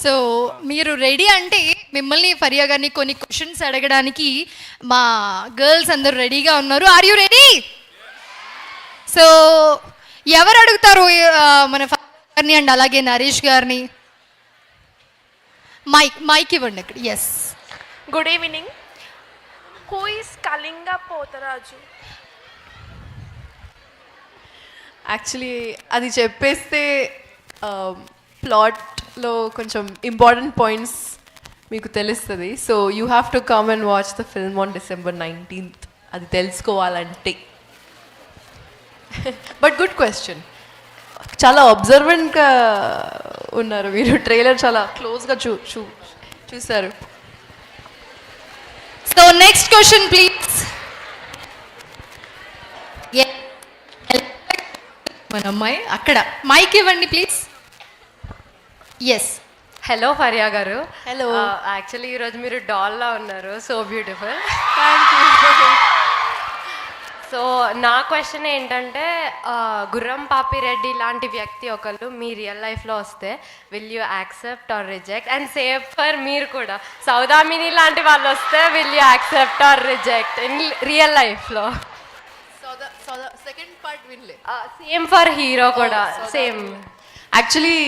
So మీరు ready అంటే మిమ్మల్ని ఫరియా గారిని కొన్ని క్వశ్చన్స్ అడగడానికి మా గర్ల్స్ అందరూ రెడీగా ఉన్నారు. Are you ready? సో ఎవరు అడుగుతారు మన గారిని అండ్ అలాగే నరేష్ గారిని? మైక్ ఇవ్వండి అక్కడ. Yes, good evening. Who is Kalinga Potharaju? Actually అది చెప్పేస్తే ప్లాట్లో కొంచెం ఇంపార్టెంట్ పాయింట్స్ మీకు తెలుస్తుంది. So you have to come and watch the film on December 19th అది తెలుసుకోవాలంటే. But good question. చాలా అబ్జర్వెంట్గా ఉన్నారు మీరు. ట్రైలర్ చాలా క్లోజ్గా చూసారు. So next question please. మన అమ్మాయి అక్కడ మైక్ ఇవ్వండి ప్లీజ్. ఎస్. హలో ఫరియా గారు. హలో. యాక్చువల్లీ ఈరోజు మీరు డాల్లా ఉన్నారు, so beautiful. Thank you. So నా క్వశ్చన్ ఏంటంటే, గుర్రం పాపిరెడ్డి లాంటి వ్యక్తి ఒకళ్ళు మీ రియల్ లైఫ్లో వస్తే will you accept or reject? And same for మీరు కూడా సౌదామిని లాంటి వాళ్ళు వస్తే will you accept or reject in real లైఫ్లో? సెకండ్ పార్ట్ వినలే. సేమ్ ఫర్ హీరో కూడా సేమ్. యాక్చువల్లీ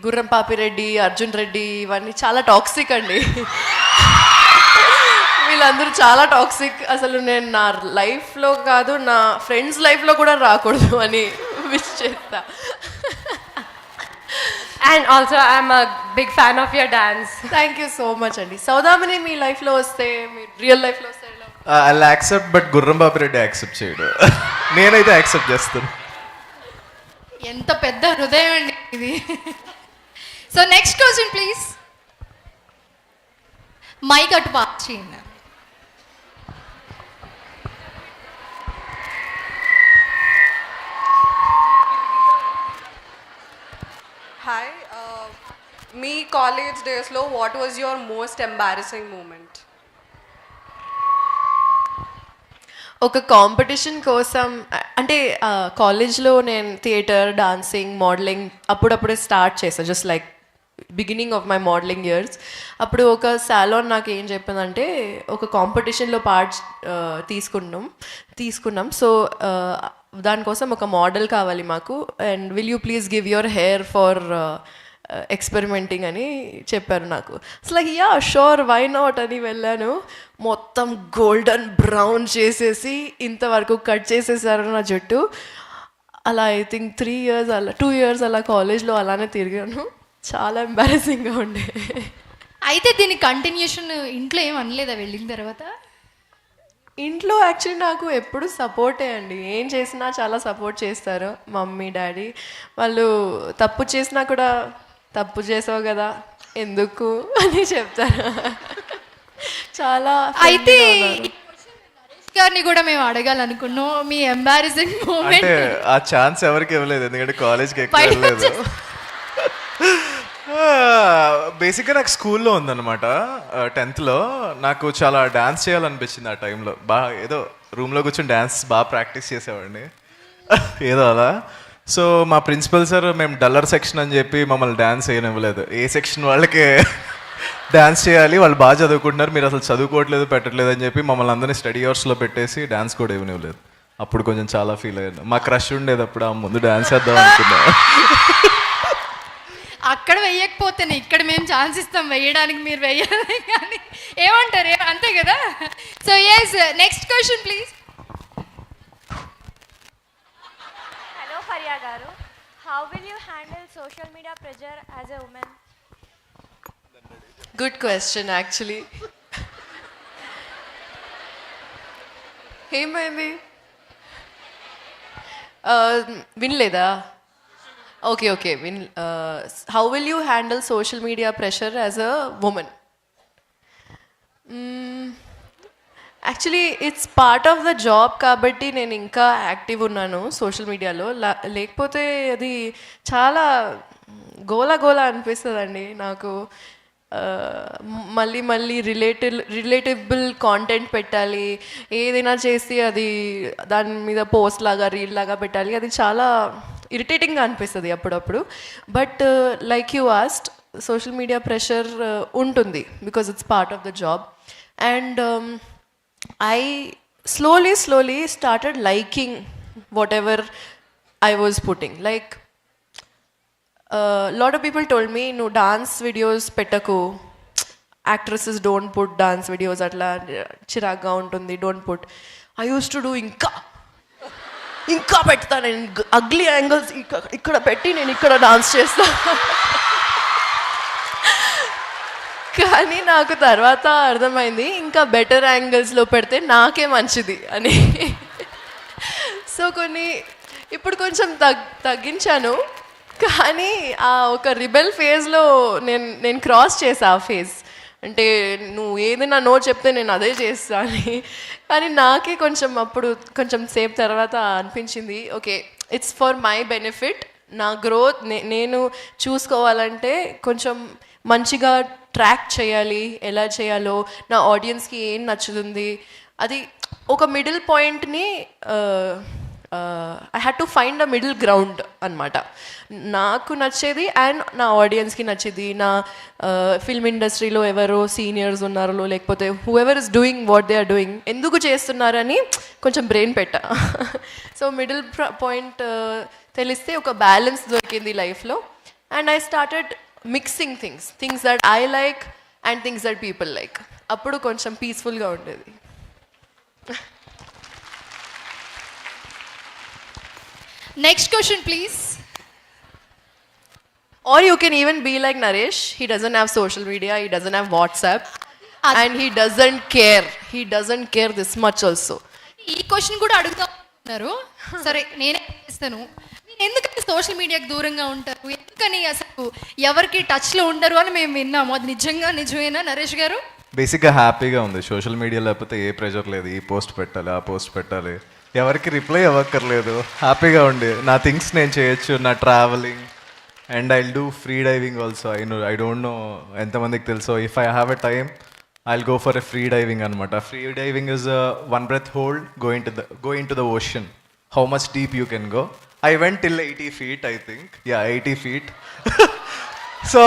గుర్రం పాపిరెడ్డి, అర్జున్ రెడ్డి ఇవన్నీ చాలా టాక్సిక్ అండి. వీళ్ళందరూ చాలా టాక్సిక్. అసలు నేను నా లైఫ్లో కాదు, నా ఫ్రెండ్స్ లైఫ్లో కూడా రాకూడదు అని విష్ చేస్తా. And also I'm a big fan of your dance. Thank you so much అండి. సౌదామిని మీ లైఫ్లో వస్తే, మీ రియల్ లైఫ్లో వస్తే ఐ యాక్సెప్ట్, బట్ గుర్రం బాపిరెడ్డి యాక్సెప్ట్ చేయడు. నేనైతే యాక్సెప్ట్ చేస్తాను. ఎంత పెద్ద హృదయం అండి ఇది. So next question please. Mike అటు పాస్ చేయండి. Hi, మీ కాలేజ్ డేస్లో what was your most embarrassing moment? ఒక కాంపిటీషన్ కోసం, అంటే కాలేజ్లో నేను థియేటర్, డాన్సింగ్, మోడలింగ్ అప్పుడప్పుడే స్టార్ట్ చేశాను. Just like beginning of my modelling years. అప్పుడు ఒక సాలోన్ నాకు ఏం చెప్పిందంటే, ఒక కాంపిటీషన్లో పార్ట్ తీసుకున్నాం. సో దానికోసం ఒక మోడల్ కావాలి మాకు, and will you please give your hair for experimenting అని చెప్పారు నాకు. అసలు యా షూర్, వై నాట్ అని వెళ్ళాను. మొత్తం గోల్డెన్ బ్రౌన్ చేసేసి ఇంతవరకు కట్ చేసేసారు నా జుట్టు. అలా ఐ థింక్ 3 years అలా 2 years అలా కాలేజ్లో అలానే తిరిగాను. చాలా ఎంబారసింగ్గా ఉండే. అయితే దీని కంటిన్యూషన్ ఇంట్లో ఏం అనలేదా వెళ్ళిన తర్వాత? ఇంట్లో యాక్చువల్లీ నాకు ఎప్పుడు సపోర్టే అండి. ఏం చేసినా చాలా సపోర్ట్ చేస్తారు మమ్మీ, డాడీ. వాళ్ళు తప్పు చేసినా కూడా తప్పు చేసావు కదా ఎందుకు అని చెప్తారు. చాలా. అయితే గారిని కూడా మేము అడగాలనుకున్నాం మీ ఎంబారసింగ్ అంటే మూమెంట్. ఆ ఛాన్స్ ఎవరికి ఇవ్వలేదు, ఎందుకంటే కాలేజ్కి ఎక్కువ వెళ్ళలేదు. బేసిక్గా నాకు స్కూల్లో ఉందన్నమాట. 10th నాకు చాలా డ్యాన్స్ చేయాలనిపించింది ఆ టైంలో. బాగా ఏదో రూమ్లో కూర్చొని డ్యాన్స్ బాగా ప్రాక్టీస్ చేసేవాడిని ఏదో అలా. సో మా ప్రిన్సిపల్ సార్ మేము డల్లర్ సెక్షన్ అని చెప్పి మమ్మల్ని డ్యాన్స్ చేయనివ్వలేదు. ఏ సెక్షన్ వాళ్ళకే డ్యాన్స్ చేయాలి, వాళ్ళు బాగా చదువుకుంటున్నారు, మీరు అసలు చదువుకోవట్లేదు, పెట్టట్లేదు అని చెప్పి మమ్మల్ని అందరినీ స్టడీ అవర్స్లో పెట్టేసి డ్యాన్స్ కూడా ఇవ్వనివ్వలేదు. అప్పుడు కొంచెం చాలా ఫీల్ అయ్యాను. మా క్రష్ ఉండేది అప్పుడు, ఆ ముందు డ్యాన్స్ చేద్దాం అనుకున్నా. అక్కడ వెయ్యకపోతేనే ఇక్కడ మేము ఛాన్స్ ఇస్తాం వెయ్యడానికి, మీరు వెయ్యాలి కానీ ఏమంటారు, అంతే కదా. So yes, next question please. Hello Faria గారు, how will you handle social media pressure as a women? Good question actually. ఏమైంది వినలేదా? Okay how will you handle social media pressure as a women? Actually it's part of the job కాబట్టి నేను ఇంకా active ఉన్నాను social మీడియాలో. లేకపోతే అది చాలా గోలా అనిపిస్తుందండి నాకు. మళ్ళీ రిలేటబుల్ కాంటెంట్ పెట్టాలి, ఏదైనా చేసి అది దాని మీద పోస్ట్ లాగా, రీల్ లాగా పెట్టాలి. అది చాలా ఇరిటేటింగ్గా అనిపిస్తుంది అప్పుడప్పుడు. But like you asked, social media pressure ఉంటుంది because it's part of the job. And I slowly started liking whatever I was putting. Like a lot of people told me, no dance videos pettaku, actresses don't put dance videos atla chiraga untundi, don't put. I used to do ఇంకా పెడతా నేను ugly angles ఇక్కడ పెట్టి నేను ఇక్కడ dance చేస్తా. కానీ నాకు తర్వాత అర్థమైంది ఇంకా బెటర్ యాంగిల్స్లో పెడితే నాకే మంచిది అని. సో కొన్ని ఇప్పుడు కొంచెం తగ్గించాను, కానీ ఆ ఒక రిబెల్ ఫేజ్లో నేను క్రాస్ చేసా ఆ ఫేజ్. అంటే నువ్వు ఏదైనా నో చెప్తే నేను అదే చేస్తా అని. కానీ నాకే కొంచెం అప్పుడు కొంచెం సేపు తర్వాత అనిపించింది, okay it's for my benefit, నా గ్రోత్ నేను చూసుకోవాలంటే కొంచెం మంచిగా ట్రాక్ చేయాలి, ఎలా చేయాలో, నా ఆడియన్స్కి ఏం నచ్చుతుంది, అది ఒక మిడిల్ పాయింట్ని I had to find a middle ground అనమాట. నాకు నచ్చేది అండ్ నా ఆడియన్స్కి నచ్చేది, నా ఫిల్మ్ ఇండస్ట్రీలో ఎవరో సీనియర్స్ ఉన్నారో లేకపోతే whoever is doing what they are doing ఎందుకు చేస్తున్నారని కొంచెం బ్రెయిన్ పెట్టా. సో మిడిల్ పాయింట్ తెలిస్తే ఒక బ్యాలెన్స్ దొరికింది లైఫ్లో. And I started mixing things that I like and things that people like. అప్పుడు కొంచెం పీస్ఫుల్గా ఉండేది. Next question please. Or you can even be like Naresh. He doesn't have social media, he doesn't have WhatsApp, and he doesn't care. He doesn't care this much also. ఈ question కూడా అడుగుతున్నారు. సరే నేనే ఇస్తాను. మీరు ఎందుకని సోషల్ మీడియాకి దూరంగా ఉంటారు, ఎందుకని అసలు ఎవరికి టచ్లో ఉండరు అని మేము విన్నాము. అది నిజమేనా నరేష్ గారు? బేసిక్గా హ్యాపీగా ఉంది. సోషల్ మీడియా లేకపోతే ఏ ప్రెషర్ లేదు. ఈ పోస్ట్ పెట్టాలి, ఆ పోస్ట్ పెట్టాలి, ఎవరికి రిప్లై అవ్వక్కర్లేదు. హ్యాపీగా ఉండి నా థింగ్స్ నేను చేయొచ్చు, నా travelling and I will do free diving also. I don't know ఎంతమందికి తెలుసో, if I have a time I will go for a free diving అనమాట. Free diving is one breath hold going to the ocean. How much deep you can go. I went till 80 feet, I think. Yeah, 80 feet. So,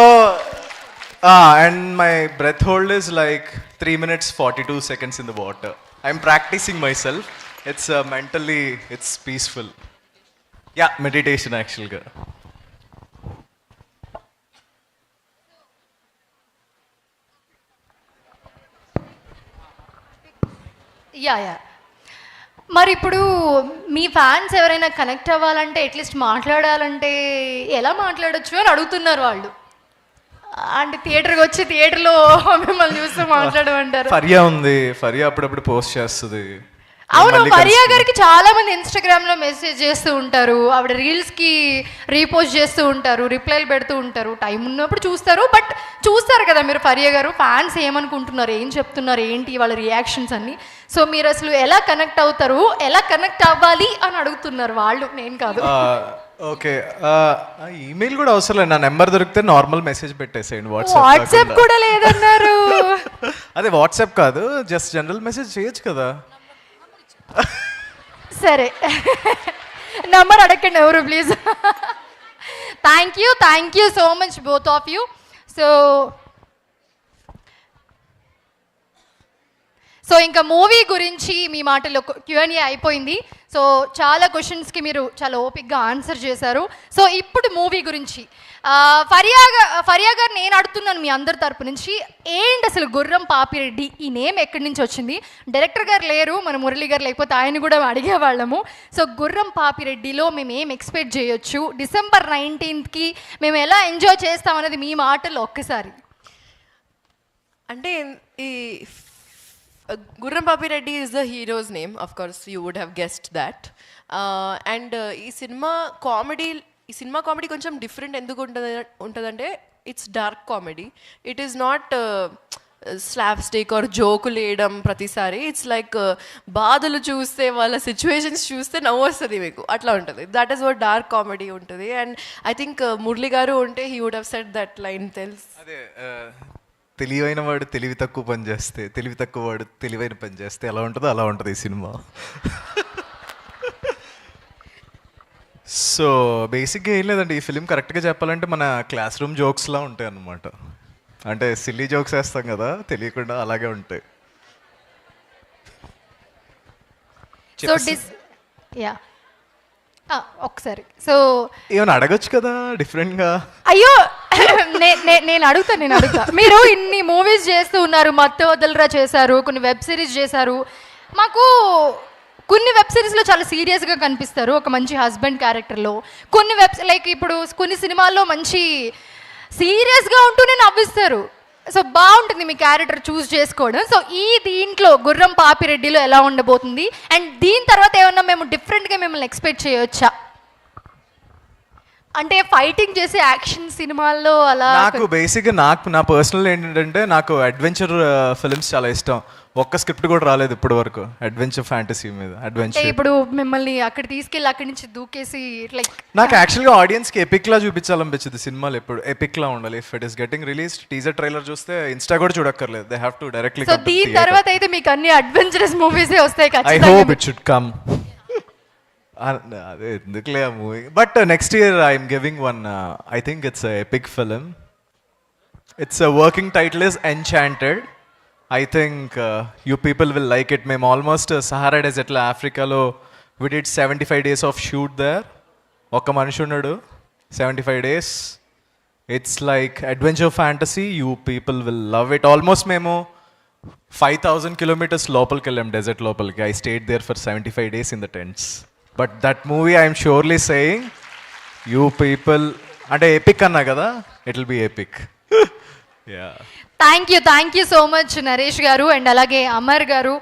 and my breath hold is like 3 minutes 42 seconds in the water. I'm practicing myself. It's mentally, it's peaceful. Yeah, meditation actually. Yeah మరి ఇప్పుడు మీ fans ఎవరైనా connect అవ్వాలంటే at least మాట్లాడాలంటే ఎలా మాట్లాడొచ్చు అని అడుగుతున్నారు వాళ్ళు. అంటే థియేటర్కి వచ్చి థియేటర్లో మిమ్మల్ని చూస్తూ మాట్లాడమంటారు. ఫరియా ఉంది, ఫరియా అప్పుడప్పుడు పోస్ట్ చేస్తుంది. అవును, ఫరియా గారికి చాలా మంది ఇన్స్టాగ్రామ్లో మెసేజ్ చేస్తూ ఉంటారు, ఆవిడ రీల్స్కి రీపోస్ట్ చేస్తూ ఉంటారు, రిప్లైలు పెడుతూ ఉంటారు, టైం ఉన్నప్పుడు చూస్తారు. బట్ చూస్తారు కదా మీరు ఫరియా గారు, ఫ్యాన్స్ ఏమనుకుంటున్నారు, ఏం చెప్తున్నారు, ఏంటి వాళ్ళ రియాక్షన్స్ అన్ని. సో మీరు అసలు ఎలా కనెక్ట్ అవుతారు, ఎలా కనెక్ట్ అవ్వాలి అని అడుగుతున్నారు వాళ్ళు, నేను కాదు. ఓకే, ఈమెయిల్ కూడా అవసరం లేదు. నా నెంబర్ దొరికితే నార్మల్ మెసేజ్ పెట్టేసేయండి. వాట్సాప్ కూడా లేదన్నారు. అదే వాట్సాప్ కాదు, జస్ట్ జనరల్ మెసేజ్ చేయొచ్చు కదా. సరే, నంబర్ అడగండి ఎవరు please. Thank you so much both of you. So ఇంకా మూవీ గురించి మీ మాటలో Q&A అయిపోయింది. సో చాలా క్వశ్చన్స్కి మీరు చాలా ఓపిక్గా ఆన్సర్ చేశారు. సో ఇప్పుడు మూవీ గురించి ఫరియా గారు నేను అడుగుతున్నాను మీ అందరి తరపు నుంచి, ఏంటి అసలు గుర్రం పాపిరెడ్డి ఈ నేమ్ ఎక్కడి నుంచి వచ్చింది? డైరెక్టర్ గారు లేరు, మన మురళి గారు, లేకపోతే ఆయన కూడా అడిగేవాళ్ళము. సో గుర్రం పాపిరెడ్డిలో మేము ఏం ఎక్స్పెక్ట్ చేయొచ్చు, December 19th మేము ఎలా ఎంజాయ్ చేస్తామనేది మీ మాటల్లో ఒక్కసారి. అంటే ఈ Gurram Papi Reddy is the hero's name. Of course, you would have guessed that. And ఈ సినిమా కామెడీ కొంచెం డిఫరెంట్ ఎందుకు ఉంటుందంటే it's dark comedy. It is not slapstick or జోకులు వేయడం ప్రతిసారి. ఇట్స్ లైక్ బాధలు చూస్తే, వాళ్ళ సిచ్యువేషన్స్ చూస్తే నవ్వు వస్తుంది మీకు, అట్లా ఉంటుంది. That is what dark comedy ఉంటుంది. And I think Murali garu ఉంటే he would have said that line. అదే తెలివైన వాడు తెలివి తక్కువ పని చేస్తే, తెలివి తక్కువ వాడు తెలివైన పని చేస్తే ఎలా ఉంటుందో అలా ఉంటుంది ఈ సినిమా. సో బేసిక్గా ఏం లేదండి, ఈ ఫిలిం కరెక్ట్గా చెప్పాలంటే మన క్లాస్ రూమ్ జోక్స్లా ఉంటాయి అన్నమాట. అంటే సిల్లీ జోక్స్ వేస్తాం కదా, తెలియకుండా అలాగే ఉంటాయి. సో యా ఒకసారి సో ఏమైనా అడగొచ్చు కదా డిఫరెంట్గా. అయ్యో నేను అడుగుతా మీరు ఇన్ని మూవీస్ చేస్తూ ఉన్నారు, మత్తు వదలరా చేశారు, కొన్ని వెబ్ సిరీస్ చేశారు. మాకు కొన్ని వెబ్ సిరీస్లో చాలా సీరియస్గా కనిపిస్తారు ఒక మంచి హస్బెండ్ క్యారెక్టర్లో. కొన్ని లైక్ ఇప్పుడు కొన్ని సినిమాల్లో మంచి సీరియస్గా ఉంటూనే నవ్విస్తారు. సో బాగుంటుంది మీ క్యారెక్టర్ చూస్ చేసుకోవడం. సో దీంట్లో గుర్రం పాపిరెడ్డిలో ఎలా ఉండబోతుంది, అండ్ దీని తర్వాత ఏమన్నా మేము డిఫరెంట్గా మిమ్మల్ని ఎక్స్పెక్ట్ చేయొచ్చా? అంటే ఫైటింగ్ చేసే యాక్షన్ సినిమాల్లో అలా. నాకు బేసిక్గా నా పర్సనల్ ఏంటంటే నాకు అడ్వెంచర్ ఫిల్మ్స్ చాలా ఇష్టం. ఒక్క స్క్రిప్ట్ కూడా రాలేదు ఇప్పటి వరకు అడ్వెంచర్ ఫ్యాంటసీ మీద. అడ్వెంచర్ ఇప్పుడు మిమ్మల్ని అక్కడ తీసుకెళ్ళి అక్కడి నుంచి దూకేసి లైక్ నాకు యాక్చువల్గా ఆడియన్స్కి ఎపిక్ లా చూపించాలనిపించింది. సినిమాలు ఎప్పుడు ఎపిక్ లా ఉండాలి. If it is getting release teaser trailer చూస్తే ఇన్స్టా కూడా చూడక్కర్లేదు, they have to directly. So దీని తర్వాత అయితే మీకు అన్ని అడ్వెంచరస్ మూవీసే వస్తాయి ఐ ఖచ్చితంగా. Hope it should come. అదే ఎందుకులే ఆ movie. But next year I'm giving one, I think it's epic film. It's working title is enchanted. I think you people will like it. మేము ఆల్మోస్ట్ సహారా డెజర్ట్లో ఆఫ్రికాలో we did 75 days of shoot there. ఒక్క మనిషి ఉన్నాడు 75 days. It's like adventure fantasy. You people will love it. Almost మేము 5,000 kilometers లోపలికి వెళ్ళాం, desert లోపలికి. I stayed there for 75 days in the tents. But that movie I'm surely saying you people, అంటే epic అన్నా కదా, it will be epic. Ya thank you so much Naresh garu and అలాగే అమర్ గారు.